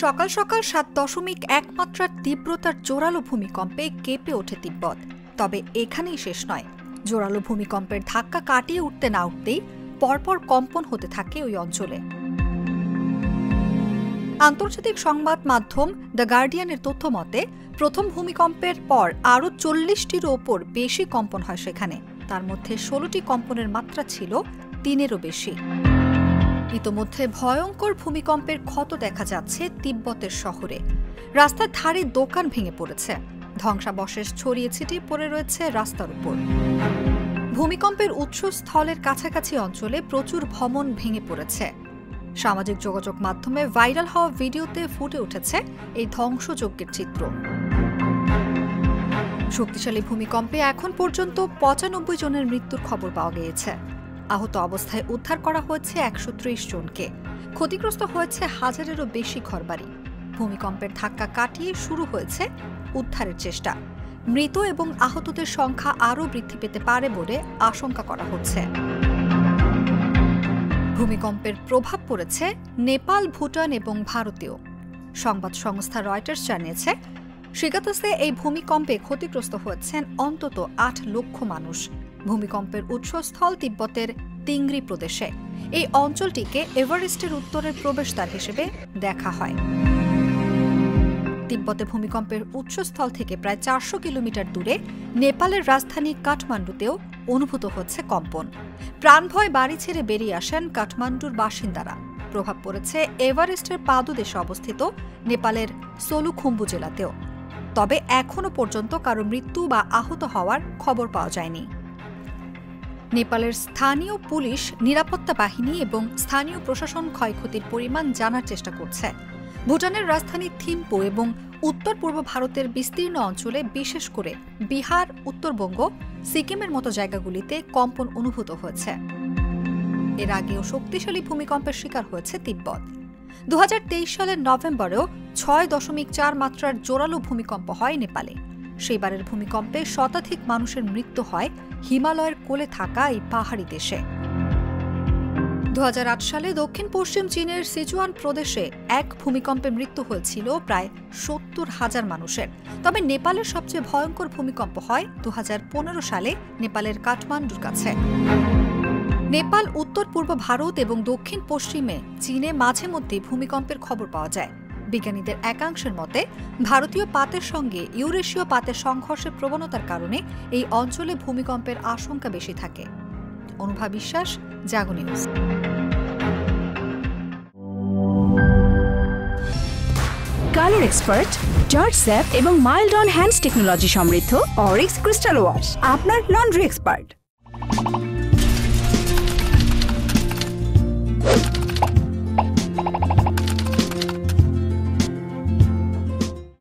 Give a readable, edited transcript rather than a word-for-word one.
সকাল সকাল ৭.১ মাত্রার তীব্রতার জোরালো ভূমিকম্পে কেঁপে ওঠে তিব্বত। তবে এখানেই শেষ নয়। জোরালো ভূমিকম্পের ধাক্কা কাটিয়ে উঠতে না উঠতেই পরপর কম্পন হতে থাকে ওই অঞ্চলে। আন্তর্জাতিক সংবাদ মাধ্যম দ্য গার্ডিয়ানের তথ্য মতে প্রথম ভূমিকম্পের পর আরও ৪০টির ওপর বেশি কম্পন হয় সেখানে। তার মধ্যে ১৬টি কম্পনের মাত্রা ছিল ৩-এরও বেশি। ইতোমধ্যে ভয়ঙ্কর ভূমিকম্পের ক্ষত দেখা যাচ্ছে তিব্বতের শহরে। রাস্তার ধারে দোকান ভেঙে পড়েছে, ধ্বংসাবশেষ ছড়িয়ে ছিটিয়ে পড়ে রয়েছে রাস্তার উপর। ভূমিকম্পের উৎসস্থলের কাছাকাছি অঞ্চলে প্রচুর ভবন ভেঙে পড়েছে। সামাজিক যোগাযোগ মাধ্যমে ভাইরাল হওয়া ভিডিওতে ফুটে উঠেছে এই ধ্বংসযজ্ঞের চিত্র। শক্তিশালী ভূমিকম্পে এখন পর্যন্ত ৯৫ জনের মৃত্যুর খবর পাওয়া গিয়েছে। আহত অবস্থায় উদ্ধার করা হয়েছে ১৩০ জনকে। ক্ষতিগ্রস্ত হয়েছে হাজারেরও বেশি ঘরবাড়ি। ভূমিকম্পের ধাক্কা কাটিয়ে শুরু হয়েছে উদ্ধারের চেষ্টা। মৃত এবং আহতদের সংখ্যা আরও বৃদ্ধি পেতে পারে বলে আশঙ্কা করা হচ্ছে। ভূমিকম্পের প্রভাব পড়েছে নেপাল, ভুটান এবং ভারতেও। সংবাদ সংস্থা রয়টার্স জানিয়েছে, শিগাতসে এই ভূমিকম্পে ক্ষতিগ্রস্ত হয়েছেন অন্তত ৮ লক্ষ মানুষ। ভূমিকম্পের উৎসস্থল তিব্বতের তিংরি প্রদেশে। এই অঞ্চলটিকে এভারেস্টের উত্তরের প্রবেশদ্বার হিসেবে দেখা হয়। তিব্বতে ভূমিকম্পের উৎসস্থল থেকে প্রায় ৪০০ কিলোমিটার দূরে নেপালের রাজধানী কাঠমান্ডুতেও অনুভূত হচ্ছে কম্পন। প্রাণভয় বাড়ি ছেড়ে বেরিয়ে আসেন কাঠমান্ডুর বাসিন্দারা। প্রভাব পড়েছে এভারেস্টের পাদদেশে অবস্থিত নেপালের সোলুখুম্বু জেলাতেও। তবে এখনও পর্যন্ত কারো মৃত্যু বা আহত হওয়ার খবর পাওয়া যায়নি। নেপালের স্থানীয় পুলিশ, নিরাপত্তা বাহিনী এবং স্থানীয় প্রশাসন ক্ষয়ক্ষতির পরিমাণ জানার চেষ্টা করছে। ভুটানের রাজধানী থিম্পু এবং উত্তর পূর্ব ভারতের বিস্তীর্ণ অঞ্চলে, বিশেষ করে বিহার, উত্তরবঙ্গ, সিকিমের মতো জায়গাগুলিতে কম্পন অনুভূত হয়েছে। এর আগেও শক্তিশালী ভূমিকম্পের শিকার হয়েছে তিব্বত। ২০২৩ সালের নভেম্বরেও ৬.৪ মাত্রার জোরালো ভূমিকম্প হয় নেপালে। সেইবারের ভূমিকম্পে শতাধিক মানুষের মৃত্যু হয় হিমালয়ের কোলে থাকা এই পাহাড়ি দেশে। ২০০৮ সালে দক্ষিণ পশ্চিম চীনের সিচুয়ান প্রদেশে এক ভূমিকম্পে মৃত্যু হয়েছিল প্রায় ৭০,০০০ মানুষের। তবে নেপালের সবচেয়ে ভয়ঙ্কর ভূমিকম্প হয় ২০১৫ সালে নেপালের কাঠমান্ডুর কাছে। নেপাল, উত্তর পূর্ব ভারত এবং দক্ষিণ পশ্চিমে চীনে মাঝে মধ্যেই ভূমিকম্পের খবর পাওয়া যায়। বিজ্ঞানীদের একাংশের মতে ভারতীয় পাতের সঙ্গে ইউরেশীয় পাতের সংঘর্ষের প্রবণতার কারণে এই অঞ্চলে ভূমিকম্পের আশঙ্কা বেশি থাকে। Anubha Biswas, Jago news. Colour expert, জর্জ স্যাপ এবং মাইল্ড অন হ্যান্ডস টেকনোলজি সমৃদ্ধ অরিক্স ক্রিস্টাল ওয়াশ আপনার লন্ড্রি এক্সপার্ট।